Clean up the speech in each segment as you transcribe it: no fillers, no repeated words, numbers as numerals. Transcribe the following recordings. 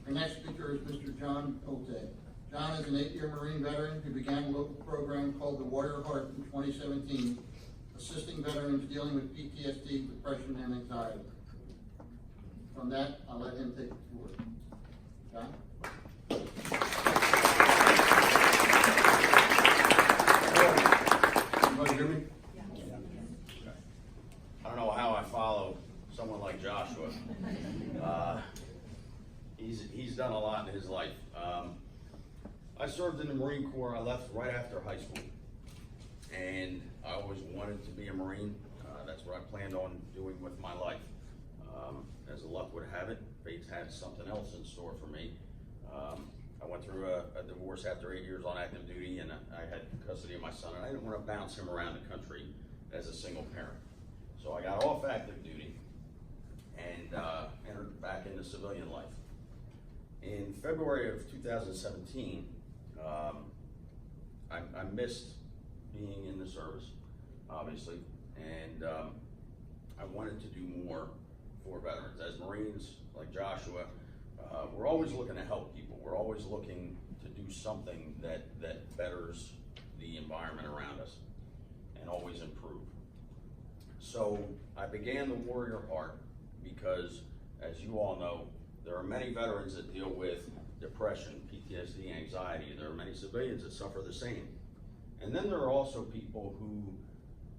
Our next speaker is Mr. John Olte. John is an 8-year Marine veteran who began a local program called the Warrior Heart in 2017, assisting veterans dealing with PTSD, depression, and anxiety. From that, I'll let him take the floor. John? Everybody hear me? I don't know how I follow someone like Joshua. He's done a lot in his life. I served in the Marine Corps. I left right after high school, and I always wanted to be a Marine. That's what I planned on doing with my life. As the luck would have it, fate had something else in store for me. I went through a divorce after 8 years on active duty, and I had custody of my son, and I didn't want to bounce him around the country as a single parent. So I got off active duty and entered back into civilian life. In February of 2017, I missed being in the service, obviously, and I wanted to do more for veterans. As Marines, like Joshua, we're always looking to help people. We're always looking to do something that betters the environment around us and always improve. So I began the Warrior Heart because, as you all know, there are many veterans that deal with depression, PTSD, anxiety. There are many civilians that suffer the same. And then there are also people who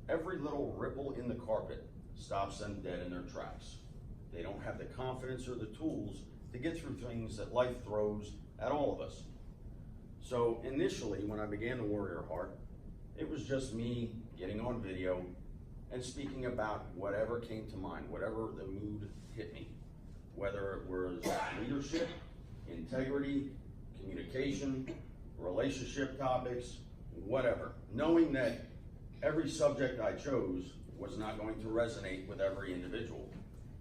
every little ripple in the carpet stops them dead in their tracks. They don't have the confidence or the tools to get through things that life throws at all of us. So initially, when I began the Warrior Heart, it was just me getting on video and speaking about whatever came to mind, whatever the mood hit me, whether it was leadership, integrity, communication, relationship topics, whatever, knowing that every subject I chose was not going to resonate with every individual,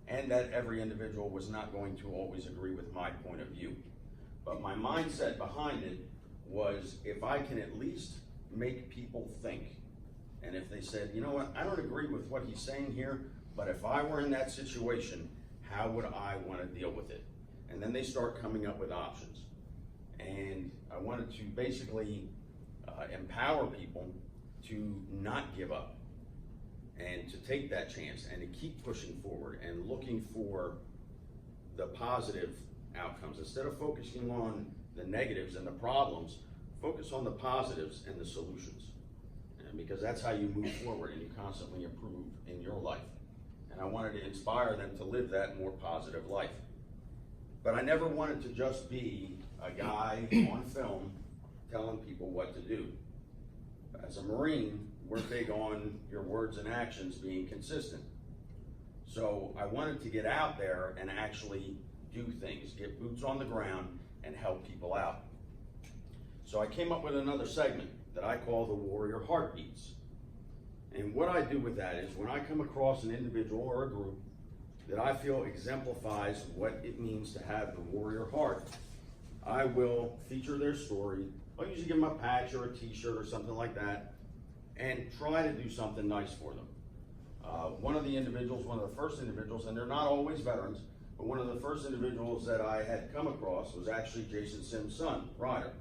and that every individual was not going to always agree with my point of view. But my mindset behind it was, if I can at least make people think, and if they said, you know what, I don't agree with what he's saying here, but if I were in that situation, how would I want to deal with it? And then they start coming up with options. And I wanted to basically empower people to not give up and to take that chance and to keep pushing forward and looking for the positive outcomes. Instead of focusing on the negatives and the problems, focus on the positives and the solutions. And because that's how you move forward and you constantly improve in your life. And I wanted to inspire them to live that more positive life. But I never wanted to just be a guy on film telling people what to do. As a Marine, we're big on your words and actions being consistent. So I wanted to get out there and actually do things, get boots on the ground and help people out. So I came up with another segment that I call the Warrior Heartbeats. And what I do with that is, when I come across an individual or a group that I feel exemplifies what it means to have the warrior heart, I will feature their story. I'll usually give them a patch or a t-shirt or something like that, and try to do something nice for them. One of the first individuals, and they're not always veterans, but one of the first individuals that I had come across was actually Jason Sims' son, Ryder.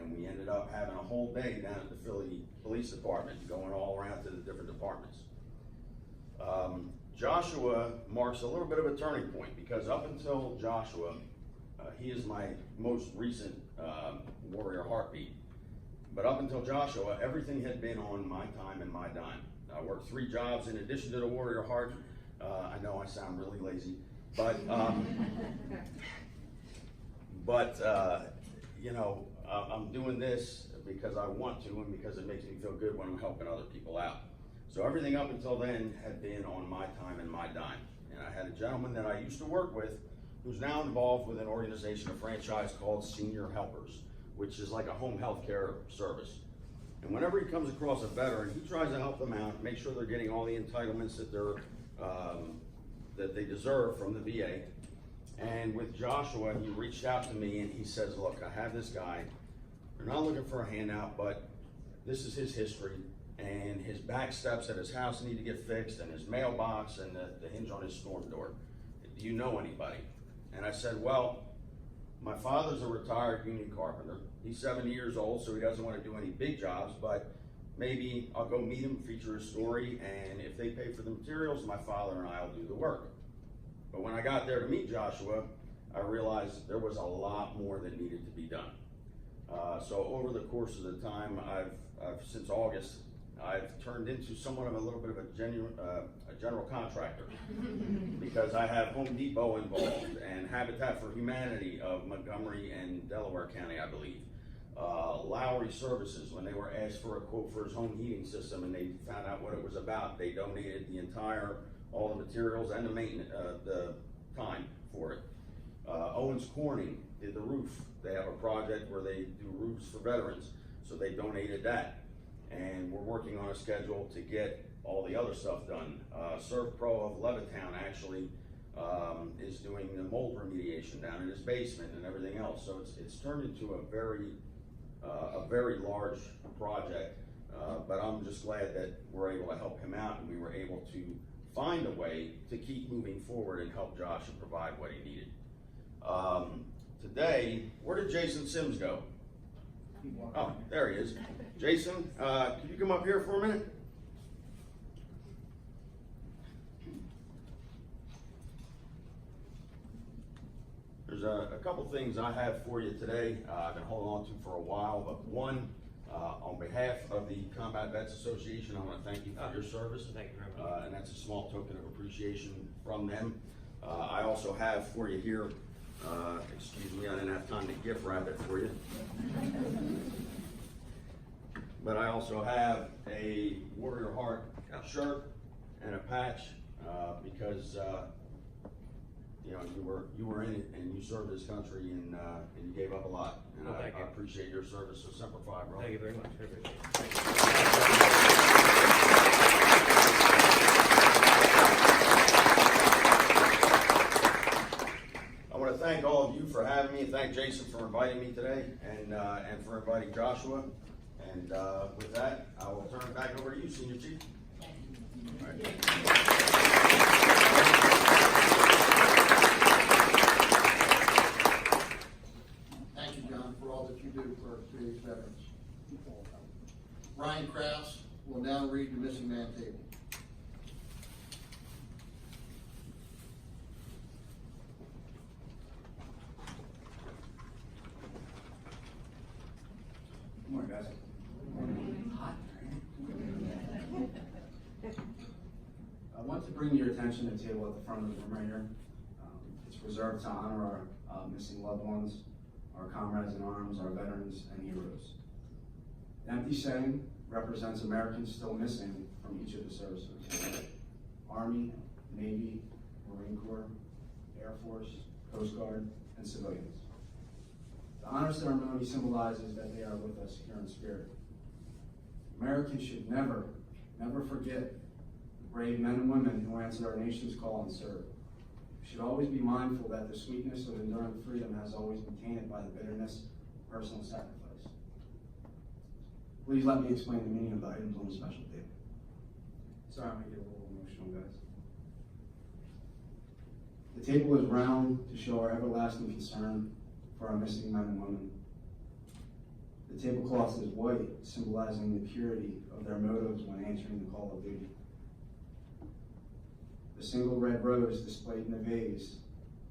And we ended up having a whole day down at the Philly Police Department, going all around to the different departments. Joshua marks a little bit of a turning point, because up until Joshua, he is my most recent warrior heartbeat. But up until Joshua, everything had been on my time and my dime. I worked 3 jobs in addition to the Warrior Heart. I know I sound really lazy, but you know, I'm doing this because I want to, and because it makes me feel good when I'm helping other people out. So everything up until then had been on my time and my dime. And I had a gentleman that I used to work with who's now involved with an organization, a franchise called Senior Helpers, which is like a home health care service. And whenever he comes across a veteran, he tries to help them out, make sure they're getting all the entitlements that that they deserve from the VA. And with Joshua, he reached out to me and he says, look, I have this guy. They're not looking for a handout, but this is his history, and his back steps at his house need to get fixed, and his mailbox and the hinge on his storm door. Do you know anybody? And I said, well, My father's a retired union carpenter. He's 70 years old, so he doesn't want to do any big jobs, but maybe I'll go meet him, feature his story, and if they pay for the materials, my father and I will do the work. But when I got there to meet Joshua, I realized there was a lot more that needed to be done. So over the course of the time, I've since August, I've turned into somewhat of a little bit of a general contractor because I have Home Depot involved and Habitat for Humanity of Montgomery and Delaware County, I believe. Lowry Services, when they were asked for a quote for his home heating system and they found out what it was about, they donated all the materials and the maintenance, the time for it. Owens Corning did the roof. They have a project where they do roofs for veterans, so they donated that. And we're working on a schedule to get all the other stuff done. ServPro of Levittown actually is doing the mold remediation down in his basement and everything else. So it's turned into a very large project. But I'm just glad that we're able to help him out, and we were able to find a way to keep moving forward and help Josh and provide what he needed. Today, where did Jason Sims go? Oh, there he is. Jason, could you come up here for a minute? There's a couple things I have for you today. I've been holding on to for a while, but one, on behalf of the Combat Vets Association, I want to thank you for your service. Thank you very much. And that's a small token of appreciation from them. I also have for you here, excuse me, I didn't have time to gift wrap it for you. But I also have a Warrior Heart shirt and a patch because you know, you were in it and you served this country and you gave up a lot. And Well, I appreciate your service. So Semper Fi, bro. Thank you very much. I appreciate it. I want to thank all of you for having me. Thank Jason for inviting me today and for inviting Joshua. And with that, I will turn it back over to you, Senior Chief. All right. Thank you, John, for all that you do for today's veterans. Ryan Krause will now read the missing man table. Good morning, guys. Hot. I want to bring your attention to the table at the front of the room right here. It's reserved to honor our missing loved ones, our comrades in arms, our veterans and heroes. The empty setting represents Americans still missing from each of the services: Army, Navy, Marine Corps, Air Force, Coast Guard, and civilians. The honor ceremony symbolizes that they are with us here in spirit. Americans should never forget the brave men and women who answered our nation's call and served. We should always be mindful that the sweetness of enduring freedom has always been tainted by the bitterness of personal sacrifice. Please let me explain the meaning of the items on the special table. Sorry, I'm gonna get a little emotional, guys. The table is round to show our everlasting concern for our missing men and women. The tablecloth is white, symbolizing the purity of their motives when answering the call of duty. The single red rose displayed in the vase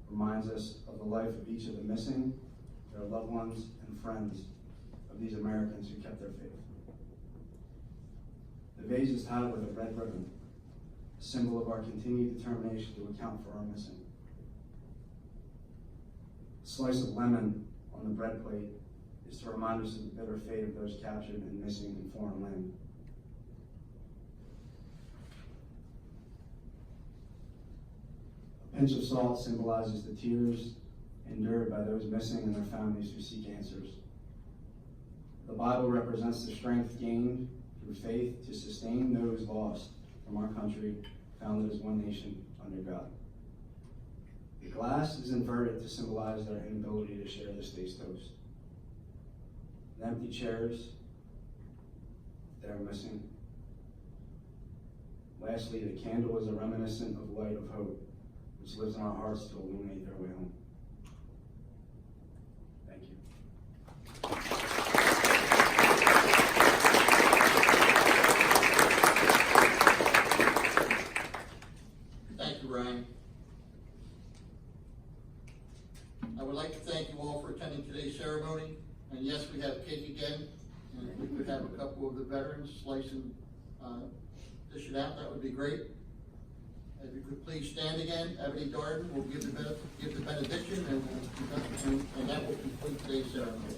reminds us of the life of each of the missing, their loved ones, and friends of these Americans who kept their faith. The vase is tied with a red ribbon, a symbol of our continued determination to account for our missing. A slice of lemon on the bread plate is to remind us of the bitter fate of those captured and missing in foreign land. A pinch of salt symbolizes the tears endured by those missing and their families who seek answers. The Bible represents the strength gained through faith to sustain those lost from our country, founded as one nation under God. The glass is inverted to symbolize their inability to share the state's toast. The empty chairs, they're missing. Lastly, the candle is a reminiscent of light of hope, which lives in our hearts to illuminate their way home. I would like to thank you all for attending today's ceremony. And yes, we have cake again. And if we could have a couple of the veterans slice and dish it out, that would be great. If you could please stand again, Ebony Darden will give the benediction, and that will complete today's ceremony.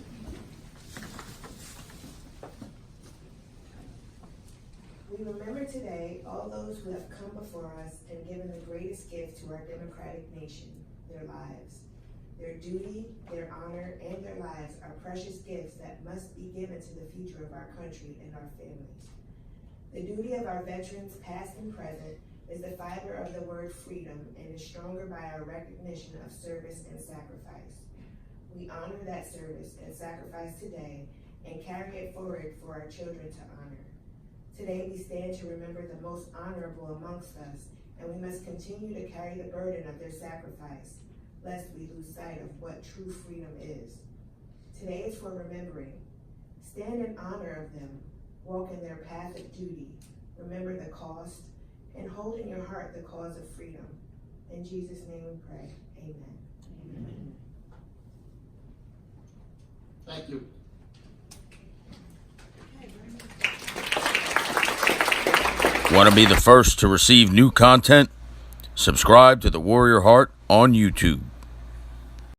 We remember today all those who have come before us and given the greatest gift to our democratic nation, their lives. Their duty, their honor, and their lives are precious gifts that must be given to the future of our country and our families. The duty of our veterans, past and present, is the fiber of the word freedom and is stronger by our recognition of service and sacrifice. We honor that service and sacrifice today and carry it forward for our children to honor. Today we stand to remember the most honorable amongst us, and we must continue to carry the burden of their sacrifice, lest we lose sight of what true freedom is. Today is for remembering. Stand in honor of them, walk in their path of duty, remember the cost, and hold in your heart the cause of freedom. In Jesus' name we pray, amen. Amen. Thank you. Want to be the first to receive new content? Subscribe to the Warrior Heart on YouTube.